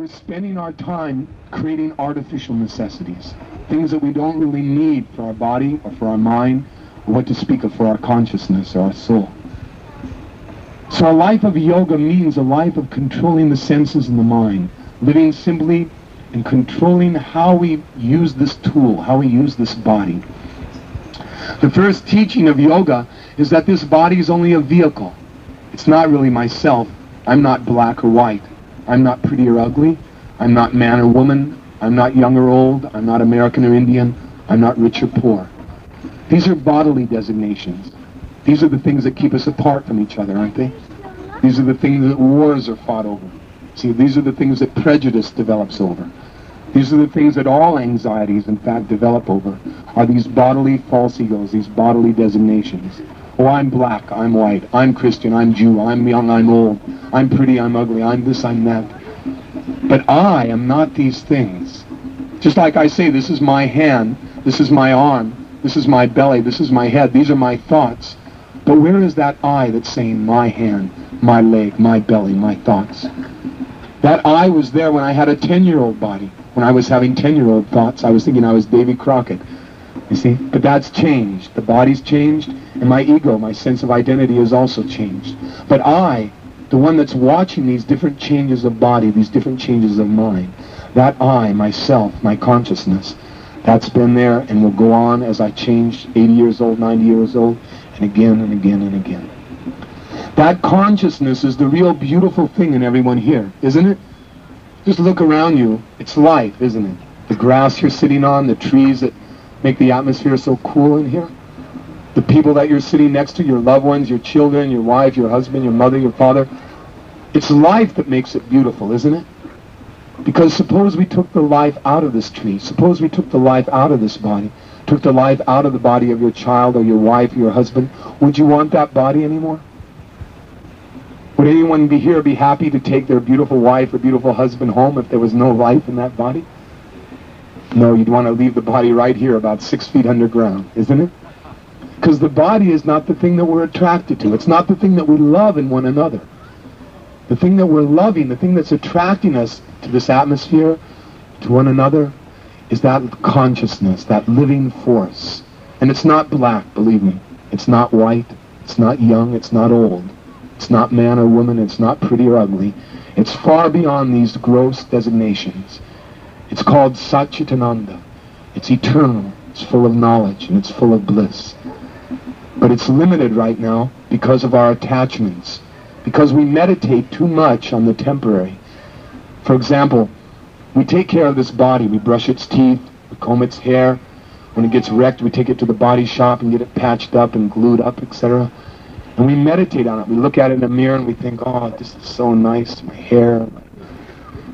we're spending our time creating artificial necessities, things that we don't really need for our body or for our mind, or what to speak of for our consciousness or our soul. So a life of yoga means a life of controlling the senses and the mind, living simply and controlling how we use this tool, how we use this body. The first teaching of yoga is that this body is only a vehicle. It's not really myself. I'm not black or white. I'm not pretty or ugly. I'm not man or woman. I'm not young or old. I'm not American or Indian. I'm not rich or poor. These are bodily designations. These are the things that keep us apart from each other, aren't they? These are the things that wars are fought over. See, these are the things that prejudice develops over. These are the things that all anxieties, in fact, develop over, are these bodily false egos, these bodily designations. Oh, I'm black, I'm white, I'm Christian, I'm Jew, I'm young, I'm old, I'm pretty, I'm ugly, I'm this, I'm that. But I am not these things. Just like I say, this is my hand, this is my arm, this is my belly, this is my head, these are my thoughts. But where is that I that's saying my hand, my leg, my belly, my thoughts? That I was there when I had a 10-year-old body. When I was having 10-year-old thoughts, I was thinking I was Davy Crockett. You see? But that's changed. The body's changed, and my ego, my sense of identity has also changed. But I, the one that's watching these different changes of body, these different changes of mind, that I, myself, my consciousness, that's been there and will go on as I change 80 years old, 90 years old, and again and again and again. That consciousness is the real beautiful thing in everyone here, isn't it? Just look around you. It's life, isn't it? The grass you're sitting on, the trees that make the atmosphere so cool in here, the people that you're sitting next to, your loved ones, your children, your wife, your husband, your mother, your father. It's life that makes it beautiful, isn't it? Because suppose we took the life out of this tree, suppose we took the life out of this body, took the life out of the body of your child or your wife or your husband, would you want that body anymore? Would anyone be happy to take their beautiful wife or beautiful husband home if there was no life in that body? No, you'd want to leave the body right here about 6 feet underground, isn't it? Because the body is not the thing that we're attracted to. It's not the thing that we love in one another. The thing that we're loving, the thing that's attracting us to this atmosphere, to one another, is that consciousness, that living force. And it's not black, believe me. It's not white. It's not young. It's not old. It's not man or woman. It's not pretty or ugly. It's far beyond these gross designations. It's called Satchitananda. It's eternal. It's full of knowledge and it's full of bliss. But it's limited right now because of our attachments. Because we meditate too much on the temporary. For example, we take care of this body. We brush its teeth. We comb its hair. When it gets wrecked, we take it to the body shop and get it patched up and glued up, etc. And we meditate on it. We look at it in the mirror and we think, oh, this is so nice, my hair.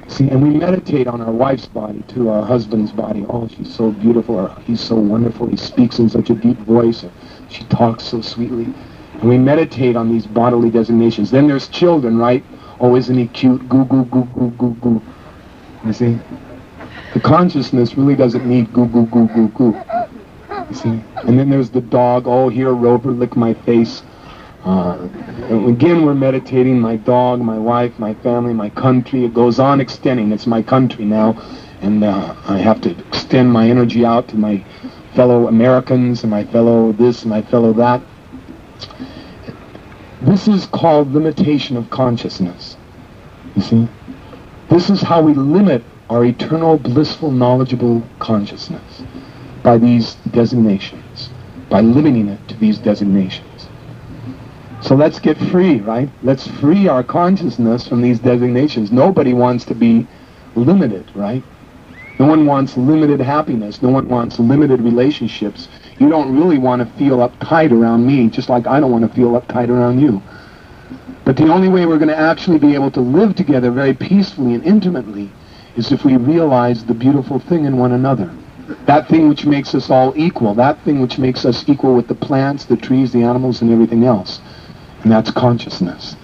See, and we meditate on our wife's body too, our husband's body. Oh, she's so beautiful, or he's so wonderful, he speaks in such a deep voice, or she talks so sweetly. And we meditate on these bodily designations. Then there's children, right? Oh, isn't he cute? Goo, goo, goo, goo, goo, goo. You see? The consciousness really doesn't need goo, goo, goo, goo, goo. You see? And then there's the dog. Oh, here, Rover, lick my face. Again, we're meditating, my dog, my wife, my family, my country. It goes on extending. It's my country now, and I have to extend my energy out to my fellow Americans and my fellow this and my fellow that. This is called limitation of consciousness. You see? This is how we limit our eternal, blissful, knowledgeable consciousness, by these designations, by limiting it to these designations. So let's get free, right? Let's free our consciousness from these designations. Nobody wants to be limited, right? No one wants limited happiness. No one wants limited relationships. You don't really want to feel uptight around me, just like I don't want to feel uptight around you. But the only way we're going to actually be able to live together very peacefully and intimately is if we realize the beautiful thing in one another. That thing which makes us all equal. That thing which makes us equal with the plants, the trees, the animals, and everything else. And that's consciousness.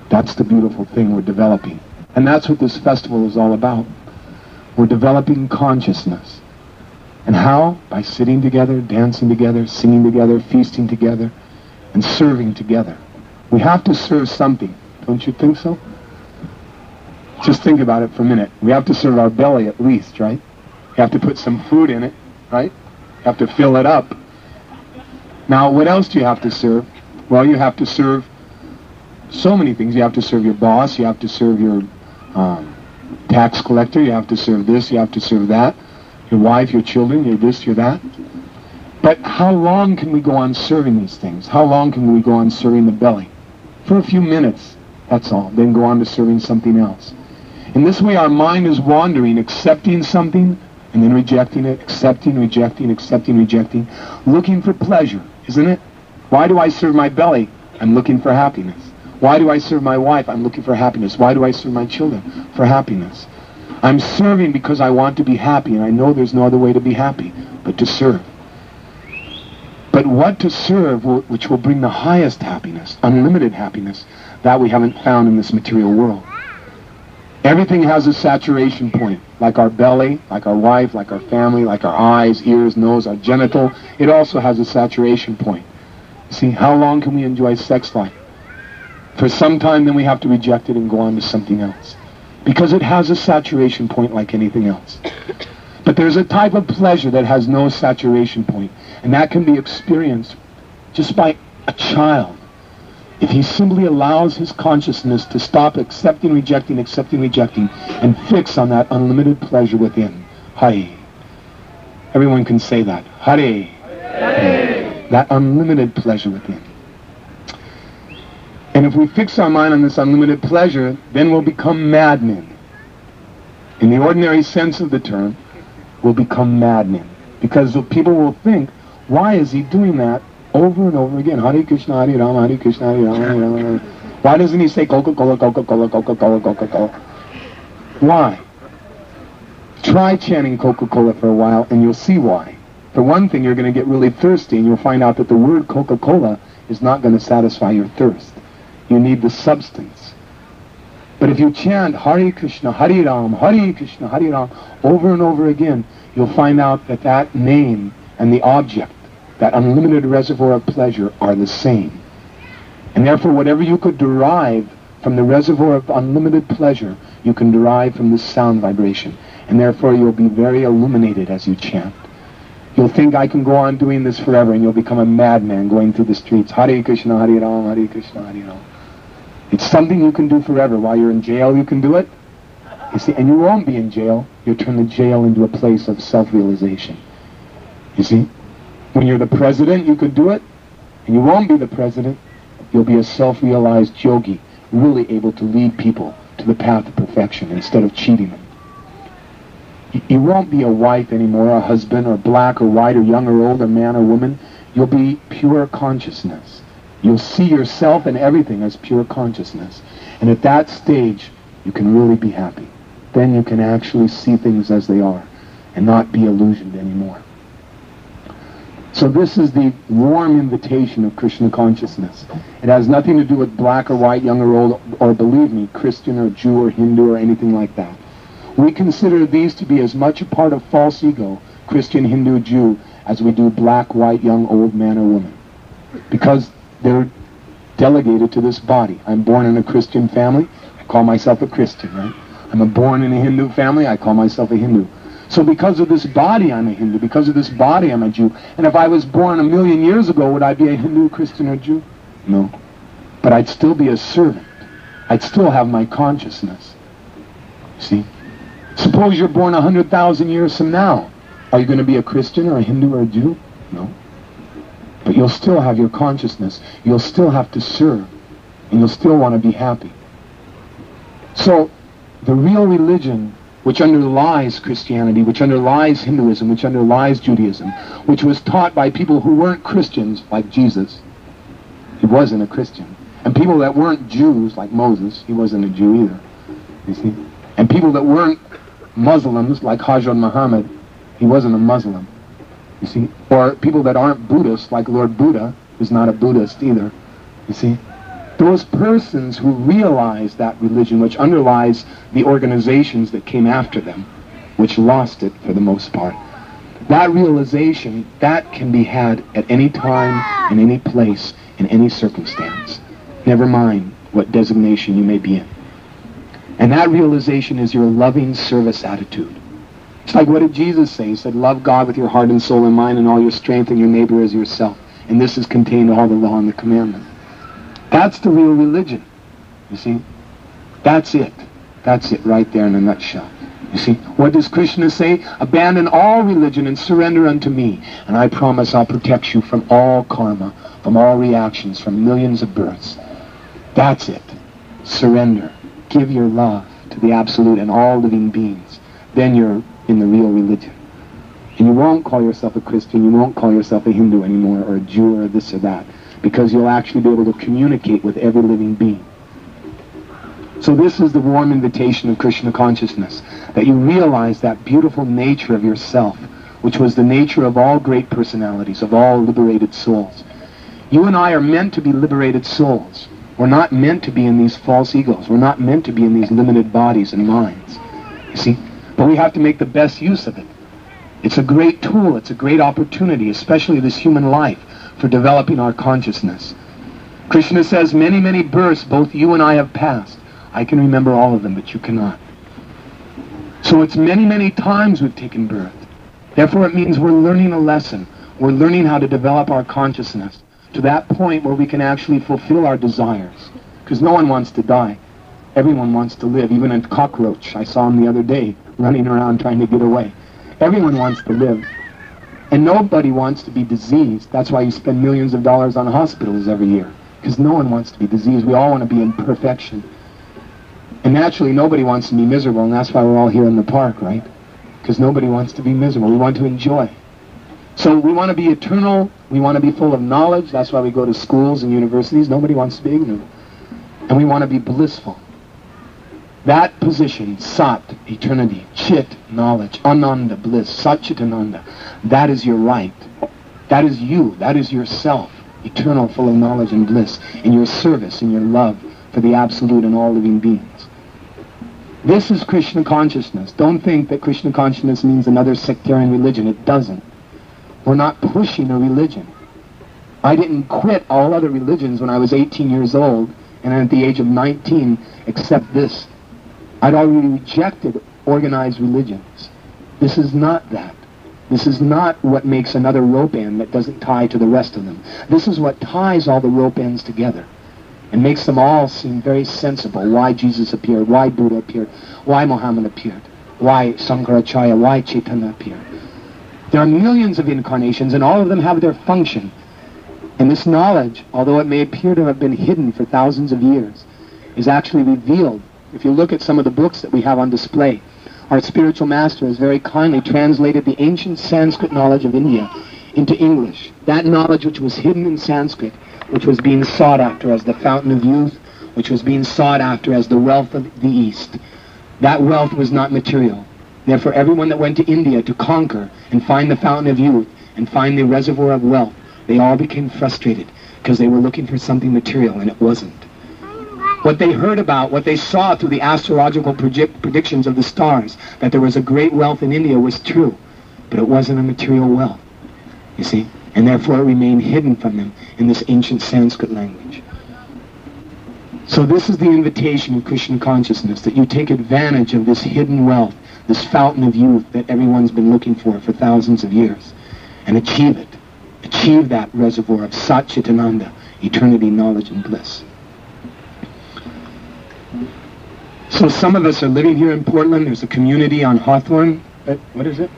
That's the beautiful thing we're developing. And that's what this festival is all about. We're developing consciousness. And how? By sitting together, dancing together, singing together, feasting together, and serving together. We have to serve something. Don't you think so? Just think about it for a minute. We have to serve our belly at least, right? You have to put some food in it, right? You have to fill it up. Now, what else do you have to serve? Well, you have to serve so many things. You have to serve your boss. You have to serve your tax collector. You have to serve this. You have to serve that. Your wife, your children, your this, your that. But how long can we go on serving these things? How long can we go on serving the belly? For a few minutes, that's all. Then go on to serving something else. In this way, our mind is wandering, accepting something, and then rejecting it, accepting, rejecting, accepting, rejecting, looking for pleasure, isn't it? Why do I serve my belly? I'm looking for happiness. Why do I serve my wife? I'm looking for happiness. Why do I serve my children? For happiness. I'm serving because I want to be happy, and I know there's no other way to be happy but to serve. But what to serve which will bring the highest happiness, unlimited happiness, that we haven't found in this material world. Everything has a saturation point, like our belly, like our wife, like our family, like our eyes, ears, nose, our genital. It also has a saturation point. See, how long can we enjoy sex life? For some time, then we have to reject it and go on to something else. Because it has a saturation point like anything else. But there's a type of pleasure that has no saturation point, and that can be experienced just by a child. If he simply allows his consciousness to stop accepting, rejecting, and fix on that unlimited pleasure within. Hari. Everyone can say that. Hari. Hari. That unlimited pleasure within. And if we fix our mind on this unlimited pleasure, then we'll become madmen. In the ordinary sense of the term, we'll become madmen. Because people will think, why is he doing that over and over again? Hare Krishna, Hare Rama, Hare Krishna, Hare Rama, Hare Rama. Why doesn't he say Coca-Cola, Coca-Cola, Coca-Cola, Coca-Cola? Why? Try chanting Coca-Cola for a while and you'll see why. For one thing, you're going to get really thirsty and you'll find out that the word Coca-Cola is not going to satisfy your thirst. You need the substance. But if you chant Hare Krishna, Hare Ram, Hare Krishna, Hare Ram over and over again, you'll find out that that name and the object, that unlimited reservoir of pleasure, are the same. And therefore, whatever you could derive from the reservoir of unlimited pleasure, you can derive from this sound vibration. And therefore, you'll be very illuminated as you chant. You'll think, I can go on doing this forever, and you'll become a madman going through the streets. Hare Krishna, Hare Ram, Hare Krishna, Hare Ram. It's something you can do forever. While you're in jail, you can do it. You see, and you won't be in jail. You'll turn the jail into a place of self-realization. You see? When you're the president, you could do it, and you won't be the president. You'll be a self-realized yogi, really able to lead people to the path of perfection instead of cheating them. You won't be a wife anymore, a husband, or black or white, or young or old, or man or woman. You'll be pure consciousness. You'll see yourself and everything as pure consciousness. And at that stage, you can really be happy. Then you can actually see things as they are and not be illusioned anymore. So this is the warm invitation of Krishna consciousness. It has nothing to do with black or white, young or old, or believe me, Christian or Jew or Hindu or anything like that. We consider these to be as much a part of false ego, Christian, Hindu, Jew, as we do black, white, young, old, man or woman. Because they're delegated to this body. I'm born in a Christian family, I call myself a Christian, right? I'm born in a Hindu family, I call myself a Hindu. So because of this body, I'm a Hindu. Because of this body, I'm a Jew. And if I was born 1,000,000 years ago, would I be a Hindu, Christian, or Jew? No. But I'd still be a servant. I'd still have my consciousness. See? Suppose you're born 100,000 years from now. Are you going to be a Christian or a Hindu or a Jew? No. But you'll still have your consciousness. You'll still have to serve. And you'll still want to be happy. So, the real religion which underlies Christianity, which underlies Hinduism, which underlies Judaism, which was taught by people who weren't Christians, like Jesus. He wasn't a Christian. And people that weren't Jews, like Moses, he wasn't a Jew either. You see? And people that weren't Muslims, like Hazrat Muhammad, he wasn't a Muslim. You see? Or people that aren't Buddhists, like Lord Buddha, who's not a Buddhist either. You see? Those persons who realize that religion, which underlies the organizations that came after them, which lost it for the most part, that realization, that can be had at any time, in any place, in any circumstance. Never mind what designation you may be in. And that realization is your loving service attitude. It's like, what did Jesus say? He said, love God with your heart and soul and mind and all your strength, and your neighbor as yourself. And this is contained all the law and the commandment. That's the real religion. You see? That's it. That's it right there in a nutshell. You see? What does Krishna say? Abandon all religion and surrender unto me, and I promise I'll protect you from all karma, from all reactions, from millions of births. That's it. Surrender. Give your love to the Absolute and all living beings. Then you're in the real religion. And you won't call yourself a Christian, you won't call yourself a Hindu anymore, or a Jew, or this or that, because you'll actually be able to communicate with every living being. So this is the warm invitation of Krishna consciousness, that you realize that beautiful nature of yourself, which was the nature of all great personalities, of all liberated souls. You and I are meant to be liberated souls. We're not meant to be in these false egos. We're not meant to be in these limited bodies and minds. You see? But we have to make the best use of it. It's a great tool. It's a great opportunity, especially this human life, for developing our consciousness. Krishna says, many, many births both you and I have passed. I can remember all of them, but you cannot. So it's many, many times we've taken birth. Therefore it means we're learning a lesson. We're learning how to develop our consciousness to that point where we can actually fulfill our desires. Because no one wants to die. Everyone wants to live. Even a cockroach, I saw him the other day, running around trying to get away. Everyone wants to live. And nobody wants to be diseased. That's why you spend millions of dollars on hospitals every year. Because no one wants to be diseased. We all want to be in perfection. And naturally, nobody wants to be miserable, and that's why we're all here in the park, right? Because nobody wants to be miserable. We want to enjoy. So we want to be eternal. We want to be full of knowledge. That's why we go to schools and universities. Nobody wants to be ignorant. And we want to be blissful. That position, Sat, eternity, Chit, knowledge, Ananda, bliss, Satchitananda, that is your right. That is you. That is yourself, eternal, full of knowledge and bliss, in your service, in your love for the Absolute and all living beings. This is Krishna consciousness. Don't think that Krishna consciousness means another sectarian religion. It doesn't. We're not pushing a religion. I didn't quit all other religions when I was 18 years old and at the age of 19 except this. I'd already rejected organized religions. This is not that. This is not what makes another rope end that doesn't tie to the rest of them. This is what ties all the rope ends together and makes them all seem very sensible. Why Jesus appeared, why Buddha appeared, why Muhammad appeared, why Sankaracharya, why Chaitanya appeared. There are millions of incarnations and all of them have their function. And this knowledge, although it may appear to have been hidden for thousands of years, is actually revealed. If you look at some of the books that we have on display, our spiritual master has very kindly translated the ancient Sanskrit knowledge of India into English. That knowledge which was hidden in Sanskrit, which was being sought after as the fountain of youth, which was being sought after as the wealth of the East. That wealth was not material. Therefore, everyone that went to India to conquer and find the fountain of youth and find the reservoir of wealth, they all became frustrated because they were looking for something material and it wasn't. What they heard about, what they saw through the astrological predictions of the stars, that there was a great wealth in India was true, but it wasn't a material wealth, you see? And therefore it remained hidden from them in this ancient Sanskrit language. So this is the invitation of Krishna consciousness, that you take advantage of this hidden wealth, this fountain of youth that everyone's been looking for thousands of years, and achieve it. Achieve that reservoir of Satchitananda, eternity, knowledge, and bliss. So some of us are living here in Portland. There's a community on Hawthorne. What is it?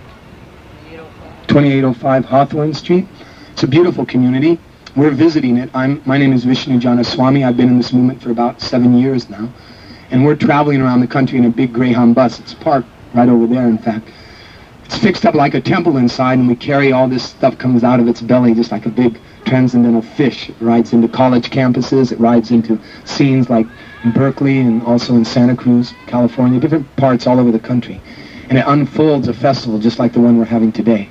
2805 Hawthorne Street. It's a beautiful community. We're visiting it. My name is H.H.Vishnujaya Swami. I've been in this movement for about 7 years now. And we're traveling around the country in a big Greyhound bus. It's parked right over there, in fact. It's fixed up like a temple inside, and we carry all this stuff comes out of its belly just like a big transcendental fish. It rides into college campuses. It rides into scenes like in Berkeley and also in Santa Cruz, California, different parts all over the country. And it unfolds a festival just like the one we're having today.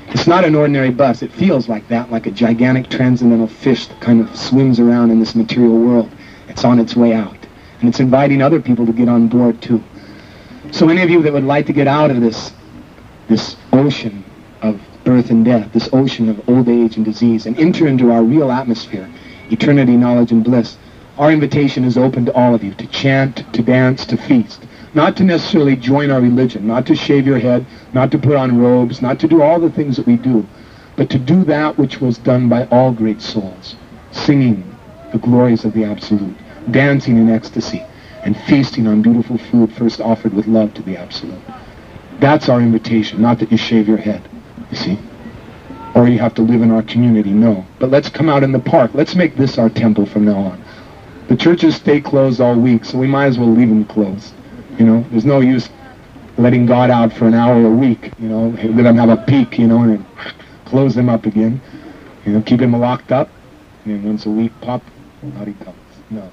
It's not an ordinary bus. It feels like that, like a gigantic transcendental fish that kind of swims around in this material world. It's on its way out. And it's inviting other people to get on board too. So any of you that would like to get out of this ocean of birth and death, this ocean of old age and disease, and enter into our real atmosphere, eternity, knowledge, and bliss, Our invitation is open to all of you, to chant, to dance, to feast. Not to necessarily join our religion, not to shave your head, not to put on robes, not to do all the things that we do, but to do that which was done by all great souls, singing the glories of the Absolute, dancing in ecstasy, and feasting on beautiful food first offered with love to the Absolute. That's our invitation, not that you shave your head, you see, or you have to live in our community, no. But let's come out in the park. Let's make this our temple from now on. The churches stay closed all week, so we might as well leave them closed. You know, there's no use letting God out for an hour a week, you know, let them have a peek, you know, and then close them up again. You know, keep him locked up, and then once a week, pop, out he comes. No.